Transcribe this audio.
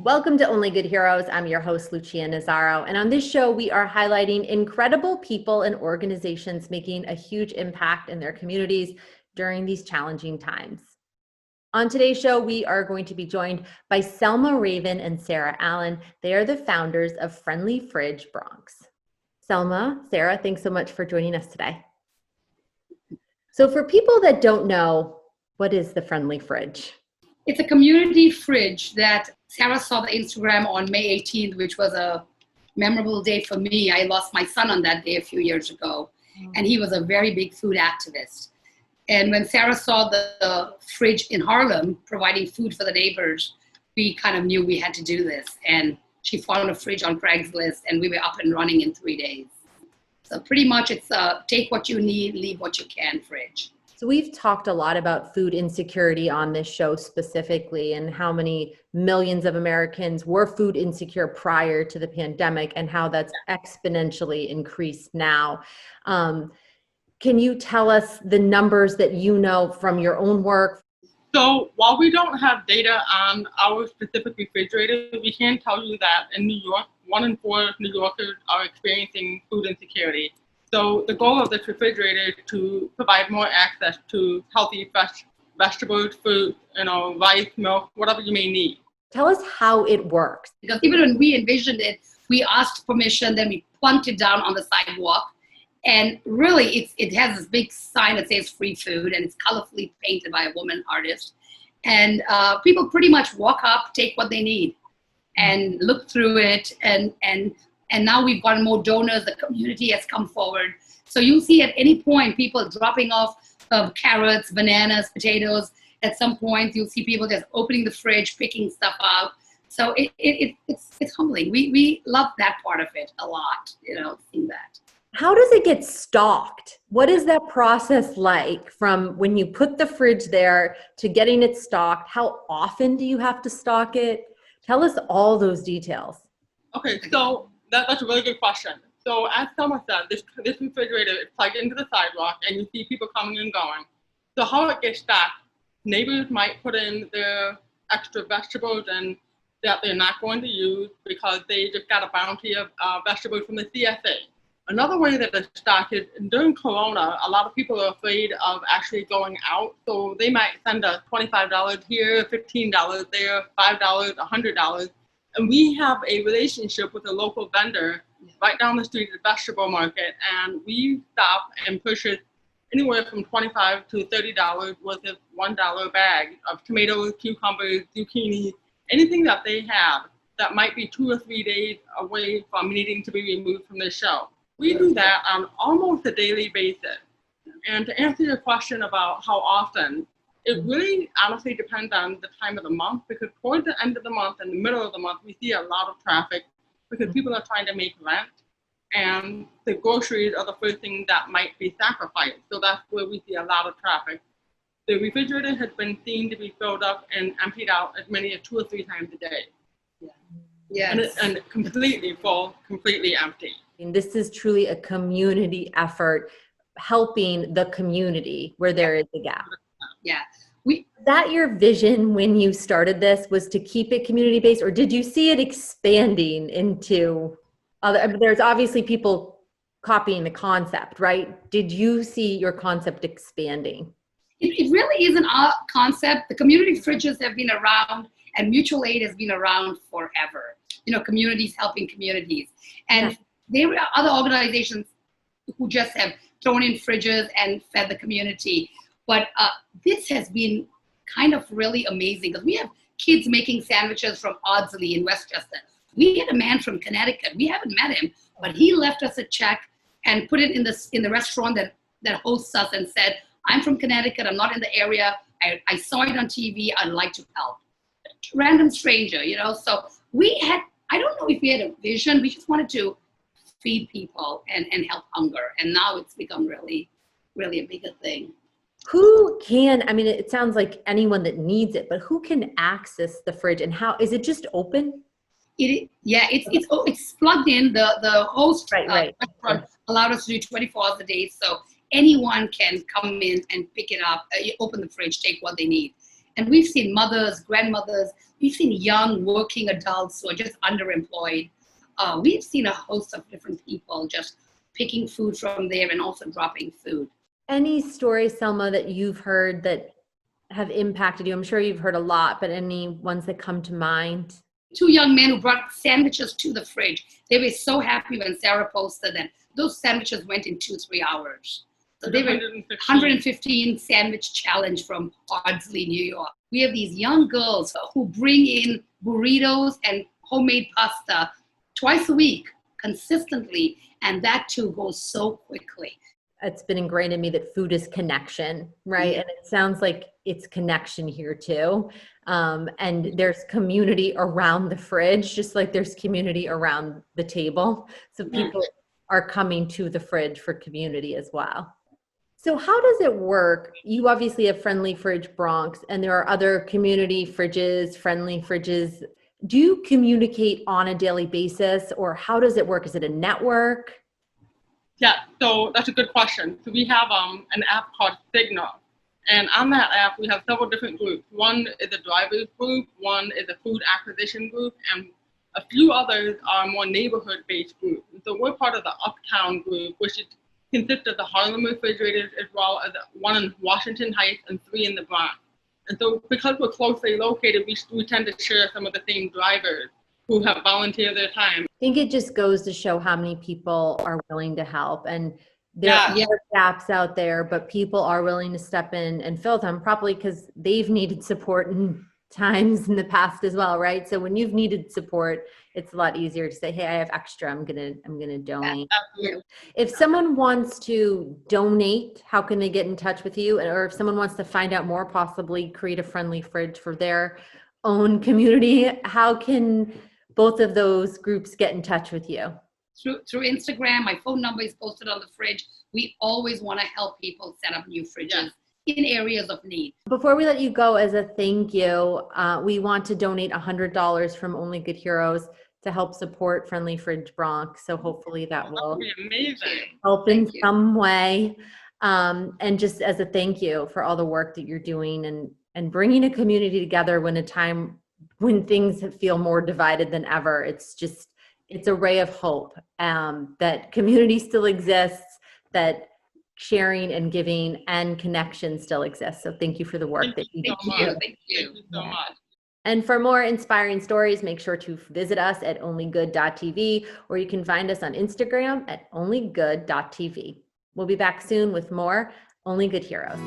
Welcome to Only Good Heroes. I'm your host, Lucia Nazzaro. And on this show, we are highlighting incredible people and organizations making a huge impact in their communities during these challenging times. On today's show, we are going to be joined by Selma Raven and Sara Allen. They are the founders of Friendly Fridge Bronx. Selma, Sara, thanks so much for joining us today. So for people that don't know, what is the Friendly Fridge? It's a community fridge that Sara saw the Instagram on May 18th, which was a memorable day for me. I lost my son on that day a few years ago, and he was a very big food activist. And when Sara saw the fridge in Harlem providing food for the neighbors, we kind of knew we had to do this. And she found a fridge on Craigslist, and we were up and running in 3 days. So pretty much it's a take what you need, leave what you can fridge. So we've talked a lot about food insecurity on this show specifically, and how many millions of Americans were food insecure prior to the pandemic and how that's exponentially increased now. Can you tell us the numbers that you know from your own work? So while we don't have data on our specific refrigerator, we can tell you that in New York, 1 in 4 New Yorkers are experiencing food insecurity. So the goal of this refrigerator is to provide more access to healthy, fresh vegetables, fruit, rice, milk, whatever you may need. Tell us how it works. Because even when we envisioned it, we asked permission, then we plunked it down on the sidewalk. And really, it has this big sign that says free food, and it's colorfully painted by a woman artist. And people pretty much walk up, take what they need, and look through it. And now we've gotten more donors. The community has come forward. So you'll see at any point people dropping off carrots, bananas, potatoes. At some point, you'll see people just opening the fridge, picking stuff out. So it's humbling. We love that part of it a lot, seeing that. How does it get stocked? What is that process like from when you put the fridge there to getting it stocked? How often do you have to stock it? Tell us all those details. Okay, so that's a really good question. So as Selma said, this refrigerator is plugged into the sidewalk, and you see people coming and going. So how it gets stocked, neighbors might put in their extra vegetables and that they're not going to use because they just got a bounty of vegetables from the CSA. Another way that it's stocked is during Corona, a lot of people are afraid of actually going out. So they might send us $25 here, $15 there, $5, $100. And we have a relationship with a local vendor right down the street at the vegetable market. And we stop and purchase anywhere from $25 to $30 worth of $1 bag of tomatoes, cucumbers, zucchini, anything that they have that might be 2 or 3 days away from needing to be removed from the shelf. We do that on almost a daily basis. And to answer your question about how often, it really honestly depends on the time of the month, because towards the end of the month and the middle of the month, we see a lot of traffic because people are trying to make rent, and the groceries are the first thing that might be sacrificed. So that's where we see a lot of traffic. The refrigerator has been seen to be filled up and emptied out as many as 2 or 3 times a day. Yes. And completely full, completely empty. And this is truly a community effort, helping the community where there is a gap. Yeah. Was that your vision when you started this, was to keep it community-based, or did you see it expanding into other? I mean, there's obviously people copying the concept, right? Did you see your concept expanding? It really isn't our concept. The community fridges have been around, and mutual aid has been around forever. Communities helping communities. And there are other organizations who just have thrown in fridges and fed the community. But this has been kind of really amazing, because we have kids making sandwiches from Ardsley in Westchester. We had a man from Connecticut. We haven't met him, but he left us a check and put it in the restaurant that hosts us, and said, "I'm from Connecticut. I'm not in the area. I saw it on TV. I'd like to help." Random stranger, So we had, I don't know if we had a vision. We just wanted to feed people and help hunger. And now it's become really, really a bigger thing. Who can, I mean, it sounds like anyone that needs it, but who can access the fridge, and how, is it just open? It's plugged in. The host restaurant allowed us to do 24 hours a day. So anyone can come in and pick it up, open the fridge, take what they need. And we've seen mothers, grandmothers, we've seen young working adults who are just underemployed. We've seen a host of different people just picking food from there and also dropping food. Any stories, Selma, that you've heard that have impacted you? I'm sure you've heard a lot, but any ones that come to mind? 2 young men who brought sandwiches to the fridge. They were so happy when Sara posted them. Those sandwiches went in 2-3 hours. So they were 115 sandwich challenge from Ardsley, New York. We have these young girls who bring in burritos and homemade pasta twice a week consistently, and that too goes so quickly. It's been ingrained in me that food is connection, right? Yeah. And it sounds like it's connection here too. And there's community around the fridge, just like there's community around the table. So people are coming to the fridge for community as well. So how does it work? You obviously have Friendly Fridge Bronx, and there are other community fridges, friendly fridges. Do you communicate on a daily basis, or how does it work? Is it a network? Yeah, so that's a good question. So we have an app called Signal. And on that app, we have several different groups. One is a drivers group, one is a food acquisition group, and a few others are more neighborhood-based groups. And so we're part of the Uptown group, which consists of the Harlem refrigerators, as well as one in Washington Heights and 3 in the Bronx. And so because we're closely located, we tend to share some of the same drivers who have volunteered their time. I think it just goes to show how many people are willing to help. And there are gaps out there, but people are willing to step in and fill them, probably because they've needed support in times in the past as well, right? So when you've needed support, it's a lot easier to say, hey, I have extra, I'm gonna donate. Absolutely. If someone wants to donate, how can they get in touch with you? Or if someone wants to find out more, possibly create a friendly fridge for their own community, how can both of those groups get in touch with you? Through Instagram. My phone number is posted on the fridge. We always want to help people set up new fridges in areas of need. Before we let you go, as a thank you, we want to donate $100 from Only Good Heroes to help support Friendly Fridge Bronx. So hopefully that will be amazing. help in some way. And just as a thank you for all the work that you're doing and bringing a community together when a time when things feel more divided than ever. It's a ray of hope that community still exists, that sharing and giving and connection still exists. So thank you for the work that you do. Thank you so much. And for more inspiring stories, make sure to visit us at OnlyGood.tv, or you can find us on Instagram at OnlyGood.tv. We'll be back soon with more Only Good Heroes.